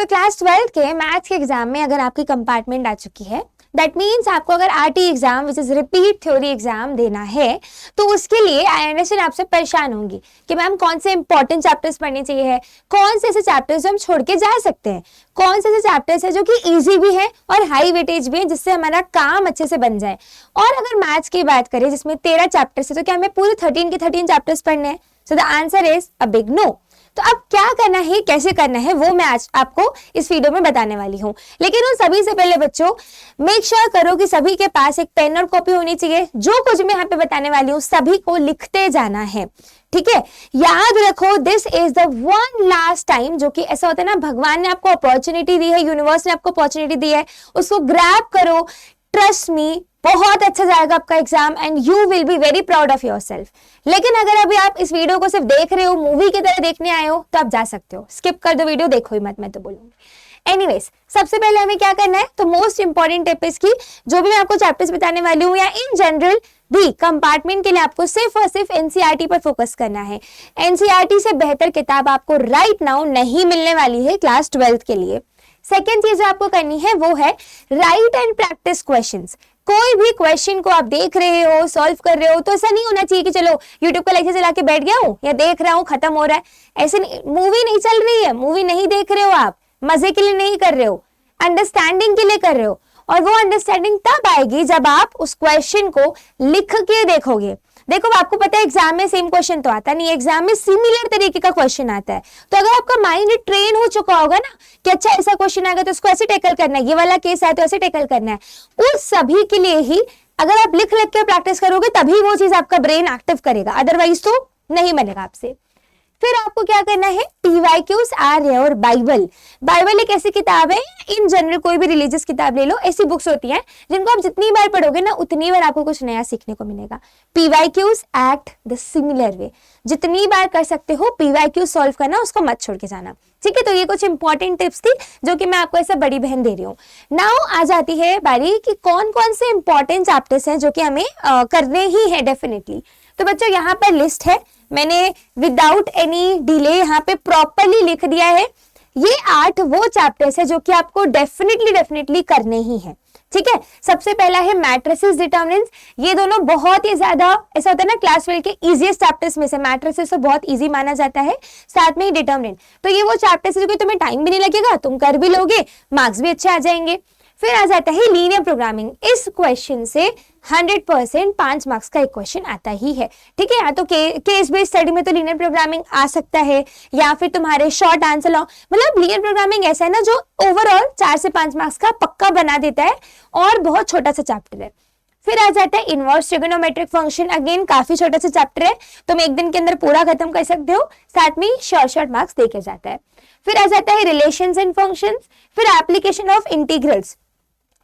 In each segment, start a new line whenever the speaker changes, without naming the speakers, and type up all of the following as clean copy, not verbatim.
Class 12 के maths के exam में अगर आपकी कंपार्टमेंट आ चुकी है, दैट मीन्स आपको अगर RT exam which is repeat theory exam देना है, तो उसके लिए आई अंडरस्टैंड आपसे परेशान होंगी कि मैम कौन से इंपॉर्टेंट चैप्टर्स पढ़ने चाहिए है, कौन से ऐसे चैप्टर्स जो हम छोड़ के जा सकते हैं, कौन से ऐसे चैप्टर्स है जो कि इजी भी है और हाई वेटेज भी है, जिससे हमारा काम अच्छे से बन जाए। और अगर मैथ्स की बात करें जिसमें 13 चैप्टर्स है, तो क्या हमें पूरे 13 के 13 चैप्टर्स पढ़ने हैं? So the answer is a big no. तो अब क्या करना है, कैसे करना है, वो मैं आज आपको इस वीडियो में बताने वाली हूँ। लेकिन उन सभी से पहले बच्चों, मेक श्योर करो कि सभी के पास एक पेन और कॉपी होनी चाहिए। जो कुछ मैं यहाँ पे बताने वाली हूँ सभी को लिखते जाना है, ठीक है? याद रखो, this is the one last time, जो कि ऐसा होता है ना, भगवान ने आपको अपॉर्चुनिटी दी है, यूनिवर्स ने आपको अपॉर्चुनिटी दी है, उसको ग्रैब करो। ट्रस्ट मी, बहुत अच्छा जाएगा आपका exam and you will be very proud of yourself. लेकिन अगर अभी आप इस वीडियो को सिर्फ देख रहे हो, मूवी की तरह देखने आए हो, तो आप जा सकते हो, स्किप कर दो वीडियो, देखो ही मत, मैं तो बोलूंगी। एनीवेज, सबसे पहले हमें क्या करना है, तो मोस्ट इंपॉर्टेंट टिप इसकी, जो भी मैं आपको चैप्टर्स बताने वाली हूँ या इन जनरल भी कंपार्टमेंट के लिए, आपको सिर्फ और सिर्फ एनसीईआरटी पर फोकस करना है। एनसीईआरटी से बेहतर किताब आपको राइट नाउ नहीं मिलने वाली है क्लास 12 के लिए। सेकेंड चीज जो आपको करनी है वो है राइट एंड प्रैक्टिस क्वेश्चंस। कोई भी क्वेश्चन को आप देख रहे हो, सॉल्व कर रहे हो, तो ऐसा नहीं होना चाहिए कि चलो यूट्यूब का लेक्चर चला के बैठ गया हूँ या देख रहा हूँ, खत्म हो रहा है। ऐसे नहीं, मूवी नहीं चल रही है, मूवी नहीं देख रहे हो आप, मजे के लिए नहीं कर रहे हो, अंडरस्टैंडिंग के लिए कर रहे हो। और वो अंडरस्टैंडिंग तब आएगी जब आप उस क्वेश्चन को लिख के देखोगे। देखो, आपको पता है एग्जाम में सेम क्वेश्चन तो आता नहीं है, एग्जाम में सिमिलर तरीके का क्वेश्चन आता है। तो अगर आपका माइंड ट्रेन हो चुका होगा ना कि अच्छा ऐसा क्वेश्चन आएगा तो इसको ऐसे टैकल करना है, ये वाला केस आया तो ऐसे टैकल करना है, उस सभी के लिए ही अगर आप लिख लिख के प्रैक्टिस करोगे तभी वो चीज आपका ब्रेन एक्टिव करेगा, अदरवाइज तो नहीं बनेगा आपसे। फिर आपको क्या करना है, PYQs are your Bible. Bible एक ऐसी किताब है, इन जनरल कोई भी रिलीजियस किताब ले लो, ऐसी बुक्स होती हैं जिनको आप जितनी बार पढ़ोगे ना उतनी बार आपको कुछ नया सीखने को मिलेगा। PYQs act the similar way, जितनी बार कर सकते हो पीवाईक्यूज सॉल्व करना, उसको मत छोड़ के जाना, ठीक है? तो ये कुछ इंपॉर्टेंट टिप्स थी जो कि मैं आपको ऐसा बड़ी बहन दे रही हूँ। नाउ आ जाती है बारी कि कौन कौन से इंपॉर्टेंट चैप्टर्स हैं जो कि हमें करने ही है डेफिनेटली। तो बच्चों यहाँ पर लिस्ट है, मैंने विदाउट एनी डिले यहाँ पे प्रॉपरली लिख दिया है। ये 8 वो चैप्टर्स है जो कि आपको डेफिनेटली करने ही है, ठीक है? सबसे पहला है मैट्रिसेस डिटरमिनेंट्स। ये दोनों बहुत ही ज्यादा, ऐसा होता है ना क्लास 12 के इजीएस्ट चैप्टर्स में से, मैट्रिसेस तो बहुत इजी माना जाता है, साथ में ही डिटरमिनेंट। तो ये वो चैप्टर्स है जो कि तुम्हें टाइम भी नहीं लगेगा, तुम कर भी लोगे, मार्क्स भी अच्छे आ जाएंगे। फिर आ जाता है लीनियर प्रोग्रामिंग। इस क्वेश्चन से 100% 5 मार्क्स का एक क्वेश्चन आता ही है, ठीक है? या तो केस बेस्ड स्टडी में तो लीनियर प्रोग्रामिंग आ सकता है, या फिर तुम्हारे शॉर्ट आंसर लॉ, मतलब लीनियर प्रोग्रामिंग ऐसा है ना जो ओवरऑल 4 से 5 मार्क्स का पक्का बना देता है और बहुत छोटा सा चैप्टर है। फिर आ जाता है इनवर्स ट्रिगोनोमेट्रिक फंक्शन, अगेन काफी छोटा सा चैप्टर है, तुम एक दिन के अंदर पूरा खत्म कर सकते हो, साथ में शॉर्ट मार्क्स देके जाता है। फिर आ जाता है रिलेशंस एंड फंक्शंस, फिर एप्लीकेशन ऑफ इंटीग्रल्स।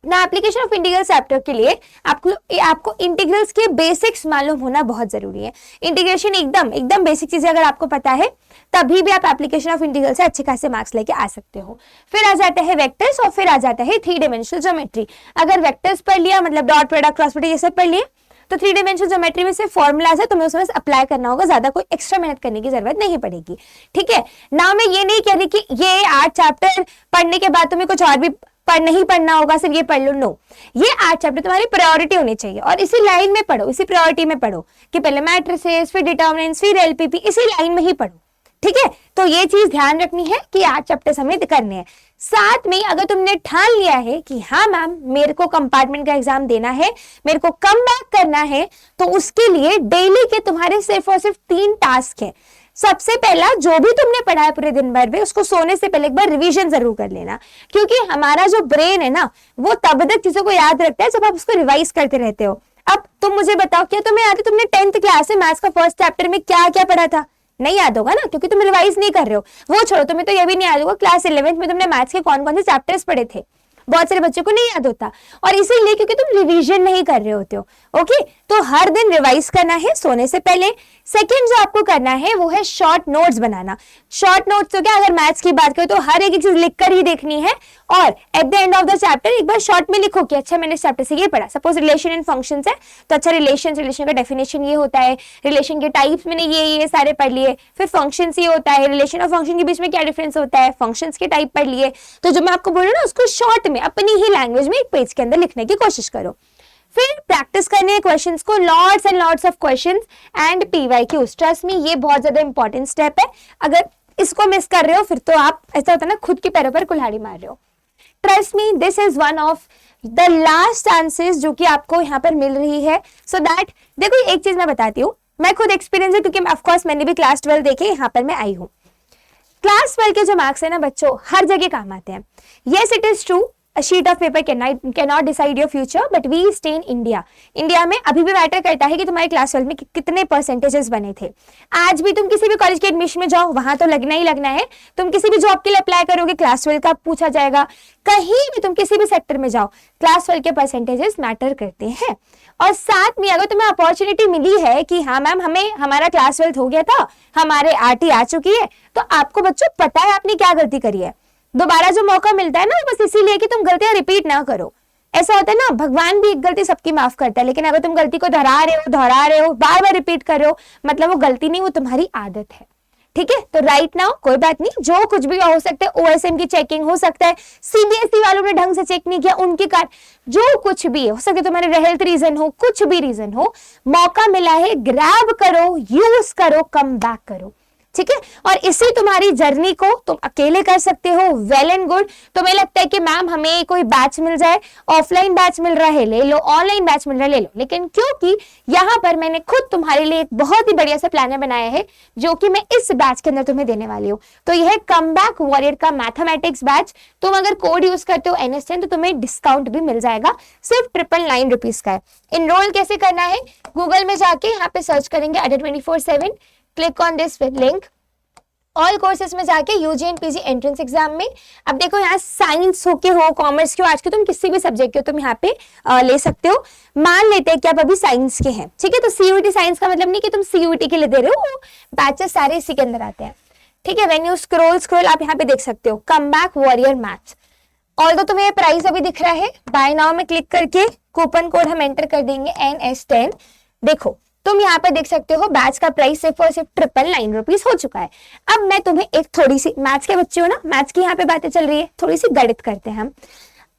ना एप्लीकेशन ऑफ इंटीग्रल चैप्टर के लिए आपको इंटीग्रल्स के बेसिक्स मालूम होना बहुत जरूरी है। इंटीग्रेशन एकदम बेसिक चीजें अगर आपको पता है तभी भी आप एप्लीकेशन ऑफ इंटीग्रल से अच्छे खासे मार्क्स लेके आ सकते हो। फिर आ जाता है वेक्टर्स और फिर आ जाता है 3 डायमेंशनल ज्योमेट्री। अगर वेक्टर्स पढ़ लिया, मतलब डॉट प्रोडक्ट क्रॉस प्रोडक्ट ये सब पढ़ लिए, तो 3 डायमेंशनल ज्योमेट्री में से फॉर्मूलाज है, तुम्हें उसमें अप्लाई करना होगा, ज्यादा कोई एक्स्ट्रा मेहनत करने की जरूरत नहीं पड़ेगी, ठीक है? ना मैं ये नहीं कह रही कि ये 8 चैप्टर पढ़ने के बाद तुम्हें कुछ और भी नहीं पढ़ना होगा, सिर्फ ये पढ़ लो, नो। ये 8 चैप्टर तुम्हारी प्रायोरिटी होनी चाहिए और इसी लाइन में पढ़ो, इसी प्रायोरिटी में पढ़ो कि पहले मैट्रिसेस, फिर डिटरमिनेंट्स, फिर एलपीपी, इसी लाइन में ही पढ़ो, ठीक है? तो ये चीज ध्यान रखनी है कि 8 चैप्टर्स हमें करने हैं। साथ में अगर तुमने ठान लिया है कि हाँ मैम मेरे को कंपार्टमेंट का एग्जाम देना है, मेरे को कम बैक करना है, तो उसके लिए डेली के तुम्हारे सिर्फ और सिर्फ 3 टास्क है। सबसे पहला, जो भी तुमने पढ़ा है पूरे दिन भर में, उसको सोने से पहले एक बार रिवीजन जरूर कर लेना, क्योंकि हमारा जो ब्रेन है ना वो तब तक चीजों को याद रखता है जब आप उसको रिवाइज करते रहते हो। अब तुम मुझे बताओ, क्या तुम्हें याद है तुमने 10th क्लास में मैथ्स का फर्स्ट चैप्टर में क्या क्या पढ़ा था? नहीं याद होगा ना, क्योंकि तुम रिवाइज नहीं कर रहे हो। वो छोड़ो, तुम्हें तो ये भी नहीं याद होगा क्लास 11th में तुमने मैथ्स के कौन कौन से चैप्टर्स पढ़े थे। बहुत सारे बच्चों को नहीं याद होता, और इसीलिए क्योंकि तुम रिवीजन नहीं कर रहे होते हो। ओके, तो हर दिन रिवाइज करना है सोने से पहले। सेकंड जो आपको करना है वो है शॉर्ट नोट्स बनाना। शॉर्ट नोट्स तो क्या, अगर मैथ्स की बात करें तो हर एक चीज लिख कर ही देखनी है, और at the end of the chapter एक बार शॉर्ट में लिखो कि अच्छा मैंने इस चैप्टर से ये पढ़ा। सपोज रिलेशन एंड फंक्शंस है तो अच्छा रिलेशन का डेफिनेशन ये होता है, रिलेशन के टाइप्स मैंने ये सारे पढ़ लिए, फिर फंक्शंस ये होता है, रिलेशन और फंक्शन के बीच में क्या डिफरेंस होता है, फंक्शंस के टाइप पढ़ लिए। तो जो मैं आपको बोल रही हूँ ना उसको शॉर्ट में अपनी ही लैंग्वेज में एक पेज के अंदर लिखने की कोशिश करो। फिर प्रैक्टिस करने क्वेश्चंस को, lots and lots of questions and PYQs। Trust me ये बहुत ज्यादा इंपॉर्टेंट स्टेप है, अगर इसको मिस कर रहे हो फिर तो आप ऐसा होता है ना खुद के पैरों पर कुल्हाड़ी मार रहे हो। Trust me this is one of the last chances जो कि आपको यहाँ पर मिल रही है, सो दैट देखो एक चीज मैं बताती हूँ, मैं खुद एक्सपीरियंस है क्योंकि ऑफकोर्स मैंने भी क्लास 12 देखे, यहाँ पर मैं आई हूँ। क्लास 12 के जो मार्क्स है ना बच्चों हर जगह काम आते हैं। Yes it is true, A sheet of paper cannot decide your future, but we stay in India. India में अभी भी मैटर करता है कि तुम्हारे क्लास 12 में कितने परसेंटेजेस बने थे। आज भी तुम किसी भी कॉलेज के एडमिशन में जाओ वहां तो लगना ही लगना है। तुम किसी भी जॉब के लिए अप्लाई करोगे क्लास 12 का पूछा जाएगा। कहीं भी तुम किसी भी सेक्टर में जाओ क्लास 12 के परसेंटेजेस मैटर करते हैं। और साथ में अगर तुम्हें अपॉर्चुनिटी मिली है कि हाँ मैम हमें हमारा क्लास 12 हो गया था, हमारे RT आ चुकी है, तो आपको बच्चों पता है आपने क्या गलती करी है। दोबारा जो मौका मिलता है ना बस इसीलिए कि तुम गलतियां रिपीट ना करो। ऐसा होता है ना, भगवान भी एक गलती सबकी माफ करता है, लेकिन अगर तुम गलती को दोहरा रहे हो बार बार रिपीट कर रहे हो, मतलब वो गलती नहीं, वो तुम्हारी आदत है। ठीक है, तो राइट नाउ कोई बात नहीं, जो कुछ भी हो सकता है, OSM की चेकिंग हो सकता है, CBSE वालों ने ढंग से चेक नहीं किया उनके कारण, जो कुछ भी हो सकता है, तुम्हारे हेल्थ रीजन हो, कुछ भी रीजन हो, मौका मिला है, ग्रैब करो, यूज करो, कम बैक करो। ठीक है, और इसी तुम्हारी जर्नी को तुम अकेले कर सकते हो, वेल एंड गुड। तुम्हें लगता है कि मैम हमें कोई बैच मिल जाए, ऑफलाइन बैच मिल रहा है ले लो, ऑनलाइन बैच मिल रहा है ले लो, लेकिन क्योंकि यहाँ पर मैंने खुद तुम्हारे लिए एक बहुत ही बढ़िया सा प्लानर बनाया है जो कि मैं इस बैच के अंदर तुम्हें देने वाली हूँ। तो यह है कमबैक वॉरियर का मैथमेटिक्स बैच। तुम अगर कोड यूज करते हो NS10 तो तुम्हें डिस्काउंट भी मिल जाएगा, सिर्फ 999 रुपीज का है। इनरोल कैसे करना है, गूगल में जाके यहाँ पे सर्च करेंगे ADA 24/7, click on this link, all courses में जाके UG and PG entrance exam में। अब देखो यहाँ साइंस हो के हो, कॉमर्स के हो, आज के तुम किसी भी सब्जेक्ट के हो तुम यहाँ पे ले सकते हो। मान लेते हैं कि आप अभी साइंस के हैं, ठीक है, तो CUET साइंस का मतलब नहीं कि तुम CUET के लिए दे रहे हो, बैचेस सारे इसी के अंदर आते हैं। ठीक है, व्हेन यू स्क्रॉल आप यहाँ पे देख सकते हो कमबैक वॉरियर मैथ्स। ऑल्दो तुम्हें प्राइस अभी दिख रहा है, बाय नाउ में क्लिक करके कूपन कोड हम एंटर कर देंगे NS10। देखो तुम यहाँ पे देख सकते हो बैच का प्राइस सिर्फ और सिर्फ 999 रुपीज हो चुका है। अब मैं तुम्हें एक थोड़ी सी, मैथ्स के बच्चे हो ना, मैथ्स की यहाँ पे बातें चल रही है, थोड़ी सी गणित करते हैं हम।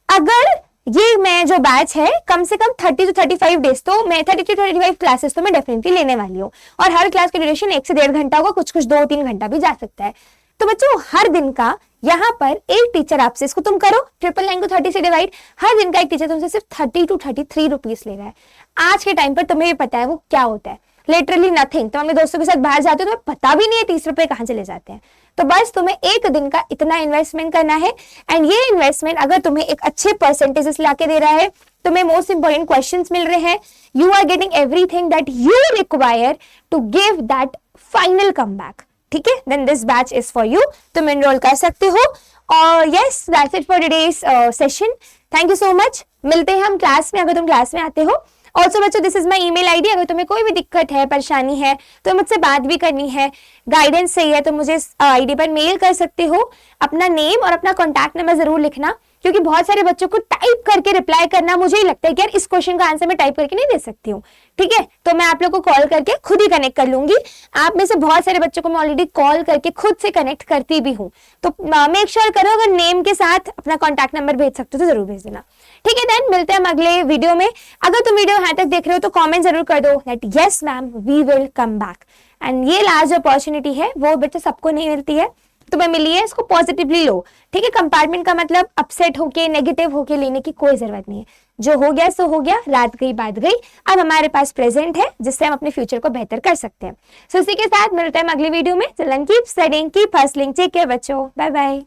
अगर ये मैं जो बैच है कम से कम 30 to 35 डेज, तो मैं 30 to 35 क्लासेस तो मैं डेफिनेटली लेने वाली हूँ, और हर क्लास की ड्यूरेशन 1 से 1.5 घंटा होगा, कुछ 2-3 घंटा भी जा सकता है। तो बच्चों हर दिन का यहाँ पर एक टीचर आपसे, इसको तुम करो 999 को 30 से डिवाइड, हर दिन का एक टीचर तुमसे सिर्फ 30 to 33 रुपीज ले रहा है। आज के टाइम पर तुम्हें भी पता है वो क्या होता है, लिटरली नथिंग। तो अपने दोस्तों के साथ बाहर जाते हो तो पता भी नहीं है 30 रुपए कहाँ चले जाते हैं। तो बस तुम्हें एक दिन का इतना इन्वेस्टमेंट करना है, एंड ये इन्वेस्टमेंट अगर तुम्हें एक अच्छे परसेंटेजेस लाके दे रहा है, तुम्हें मोस्ट इंपोर्टेंट क्वेश्चंस मिल रहे हैं, you are getting everything that you require to give that final comeback. ठीक है, then this batch is for you, तुम एनरोल कर सकते हो। और yes that's it for today's session. Thank you so much, मिलते हैं हम क्लास में अगर तुम क्लास में आते हो। ऑल्सो बच्चों this is my email ID, अगर तुम्हें कोई भी दिक्कत है, परेशानी है, तो मुझसे बात भी करनी है, गाइडेंस चाहिए, तो मुझे आईडी पर मेल कर सकते हो। अपना नेम और अपना कॉन्टैक्ट नंबर जरूर लिखना, क्योंकि बहुत सारे बच्चों को टाइप करके रिप्लाई करना मुझे ही लगता है कि यार इस क्वेश्चन का आंसर मैं टाइप करके नहीं दे सकती हूँ। ठीक है, तो मैं आप लोग को कॉल करके खुद ही कनेक्ट कर लूंगी। आप में से बहुत सारे बच्चों को मैं ऑलरेडी कॉल करके खुद से कनेक्ट करती भी हूँ, तो मेक श्योर करो अगर नेम के साथ अपना कॉन्टैक्ट नंबर भेज सकते हो तो जरूर भेज देना। ठीक है, देन मिलते हैं हम अगले वीडियो में। अगर तुम वीडियो यहाँ तक देख रहे हो तो कॉमेंट जरूर कर दो that yes ma'am we will come back. And ये लास्ट अपॉर्चुनिटी है वो बच्चे सबको नहीं मिलती है, तुम्हें मिली है, इसको पॉजिटिवली लो। ठीक है, कंपार्टमेंट का मतलब अपसेट होके नेगेटिव होके लेने की कोई जरूरत नहीं है। जो हो गया सो हो गया, रात गई बात गई, अब हमारे पास प्रेजेंट है जिससे हम अपने फ्यूचर को बेहतर कर सकते हैं। सो इसी के साथ मिलते हैं अगली वीडियो में। Keep studying, keep hustling, take care बच्चों, बाय बाय।